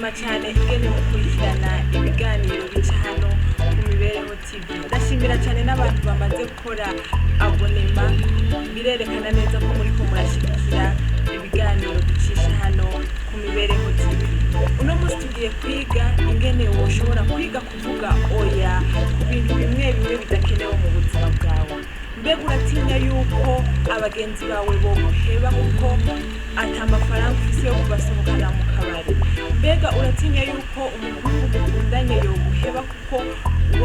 ndashima cyane ingene mukurikirana ibiganiro bica hano ku Mibereho TV. Ndashimira cyane n'abantu bamaze gukora abonema, birerekana neza ko muri ko murashigikira ibiganiro ducisha hano ku Mibereho TV. Uno munsi tugiye kwiga ingene woshobora kwiga kuvuga oya ku bintu bimwe bimwe bidakenewe mu buzima bwawe. Mbega uratinya yuko abagenzi bawe boguheba kuko ata mafaranga ufise yo kubasohokana mu kabari? Mbega uratinya yuko umuhungu mukundanye yoguheba kuko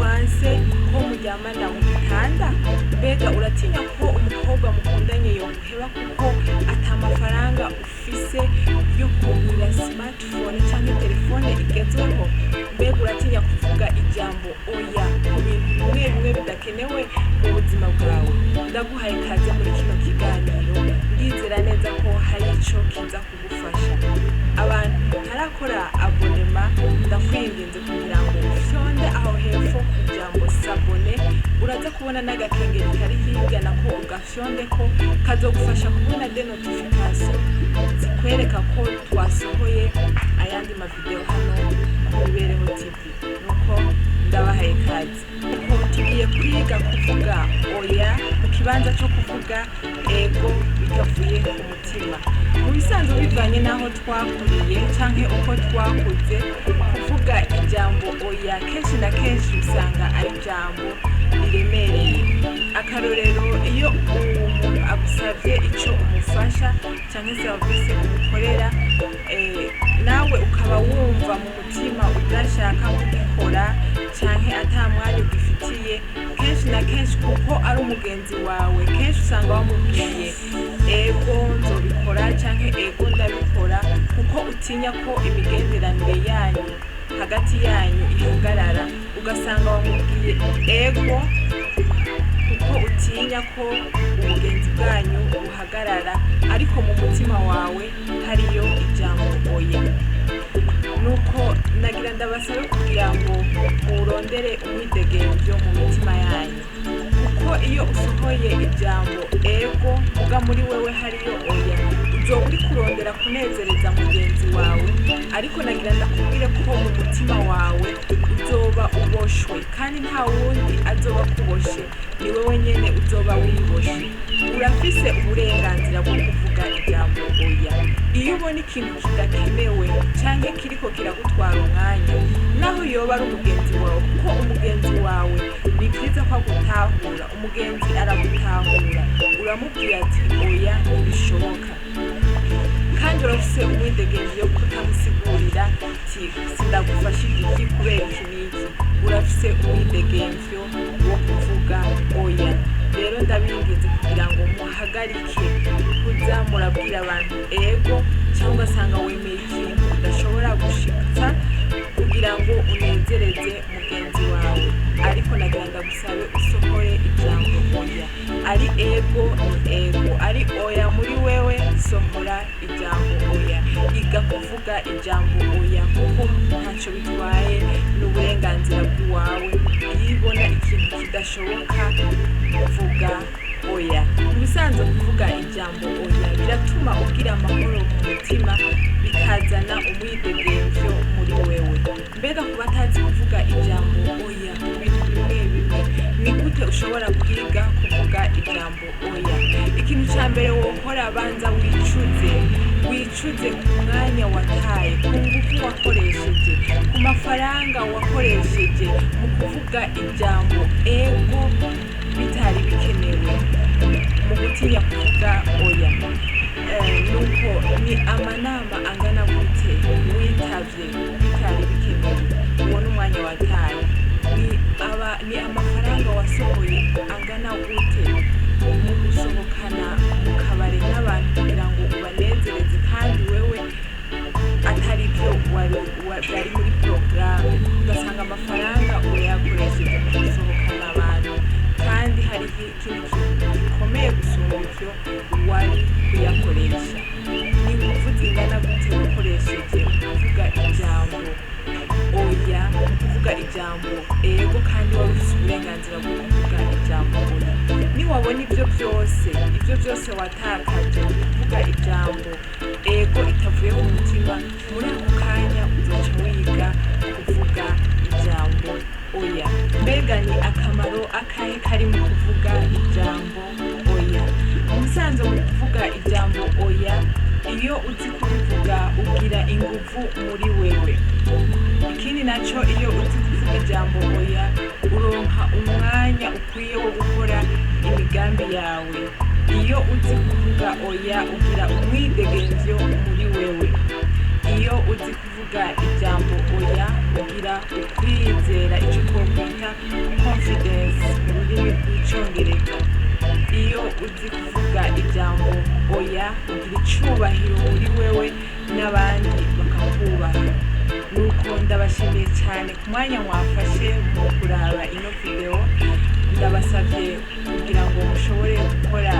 wanse ko muryamana mu gitanda? Mbega uratinya ko umukobwa mukundanye yoguheba kuko ata mafaranga ufise yo kugura smartphone cyangwa telefone igezweho? Mbega uratinya kuvuga ijambo oya ku bintu bimwe bimwe bidakenewe mu buzima bwawe? Ndaguhaye kaze muri kino kiganiro, ndizera neza ko hari ico kiza kugufasha. Abantu ntarakora abonema, ndakwinginze kugira ngo ufyonde aho hepfo ku jambo sabone, uraza kubona n'agakengeri kari hirya nako ugafyonde ko kazogufasha kubona de notification zikwereka ko twasohoye ayandi mavideo hano ku Mibereho TV. Nuko ndabahaye kaze. Tugiye kwiga kuvuga oya mu kibanza cyo kuvuga ego bitavuye ku mutima. Mu bisanzwe bivanye n'aho twakuriye canke uko twakuze, kuvuga ijambo oya kenshi na kenshi usanga ari ijambo riremereye. Akarorero, iyo umuntu agusavye ico umufasha canke service umukorera, nawe ukaba wumva mu mutima udashaka kugikora canke ata mwanya ugifitiye, kenshi na kenshi kuko ari umugenzi wawe, kenshi usanga wamubwiye ego nzobikora canke ego ndabikora, kuko utinya ko imigenderanire yanyu hagati yanyu ihagarara. Ugasanga wamubwiye ego kuko utinya ko ubugenzi bwanyu buhagarara, ariko mu mutima wawe hariyo ijambo oya. Nuko nagira ndabasabe kugira ngo murondere umwidegemvyo mu mitima yanyu, kuko iyo usohoye ijambo ego muga muri wewe hariyo oya, uzoba uri kurondera kunezereza mugenzi wawe, ariko nagira ndakubwire ko mu mutima wawe uzoba uboshwe, kandi nta wundi azoba kuboshe, ni wewe nyene uzoba wiboshe. Urafise uburenganzira bwo kuvuga ijambo oya. Iyo ubona ikintu kidakenewe canke kiriko kiragutwara umwanya, naho yoba ari umugenzi wawe, kuko umugenzi wawe ni vyiza ko agutahura, umugenzi aragutahura, uramubwira ati oya ntibishoboka, kandi urafise umwidegemvyo yo kutamusigurira ati sindagufasha iki kubera iki n'iki. Urafise umwidegemvyo wo kuvuga oya. Rero ndabinginze kugira ngo muhagarike kuza murabwira abantu ego cyangwa ugasanga wemeye ikintu udashobora gushitsa kugira ngo unezereze mugenzi wawe, ariko nagira ndagusabe usohore ijambo oya. Ari ego ni ego, ari oya muri wewe sohora ijambo oya. Iga kuvuga ijambo oya kuko ntacyo bitwaye, n'uburenganzira bw'iwawe. Iyo ubona ikintu kidashoboka vuga oya. Mu bisanzwe kuvuga ijambo oya biratuma ugira amahoro mu mutima, bikazana umwidegemvyo muri wewe. Mbega kuba atazi kuvuga ijambo oya ku bintu bimwe bimwe, ni gute ushobora kwiga kuvuga ijambo oya? Ikintu ca mbere wokora, banza wicuze ku mwanya wataye, ku ngufu wakoresheje, ku mafaranga wakoresheje mu kuvuga ijambo ego bitari bikenewe, mu gutinya kuvuga oya. Nuko ni amanama angana gute witavye bitari bikenewe, ubona umwanya wataye? Ni amafaranga wasohoye angana gute mu gusohokana mu kabari n'abantu kugira ngo ubanezereze, kandi wewe atari byo bari muri porogaramu? Ugasanga amafaranga urayakoresheje mu gusohokana abantu, kandi hari ikindi kintu gikomeye gusumba ivyo wari kuyakoresha. Ni ingufu zingana gute wakoresheje mu kuvuga ijambo oya, mu kuvuga ijambo ego, kandi wari ufite uburenganzira bwo kuvuga ijambo oya. Niwabona ibyo byose watakaje kuvuga ijambo ego itavuye ku mutima, muri ako kanya uzoca iyo uzi kubivuga ugira inguvu muri wewe. Ikindi naco, iyo uzi kuvuga ijambo oya uronka umwanya ukwiye wo gukora imigambi yawe. Iyo uzi kuvuga oya ugira umwidegemvyo muri wewe. Iyo uzi kuvuga ijambo oya ugira ukwizera, ico twokwita confidence mu rurimi rw'icongereza. Iyo uzi kuvuga ijambo oya ugira icubahiro muri wewe n'abandi bakakubaha. Nuko ndabashimiye cyane ku mwanya mwafashe mu kuraba ino video. Ndabasavye kugira ngo mushobore gukora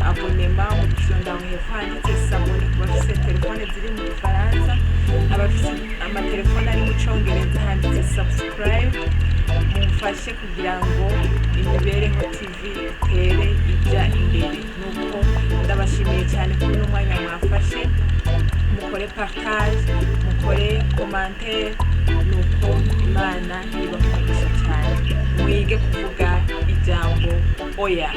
abonema mu gusonda hepfo handitse s'abone ku bafise telefone ziri mu Gifaransa, abafise amatelefone ari mu Congereza handitse subscribe. Mumfashe kugira ngo Imibereho TV itere ija imbere. Nuko ndabashimiye cyane kuri uno mwanya mwafashe, mukore partage, mukore commentaire. Nuko Imana ibakoresha cyane, mwige kuvuga ijambo oya.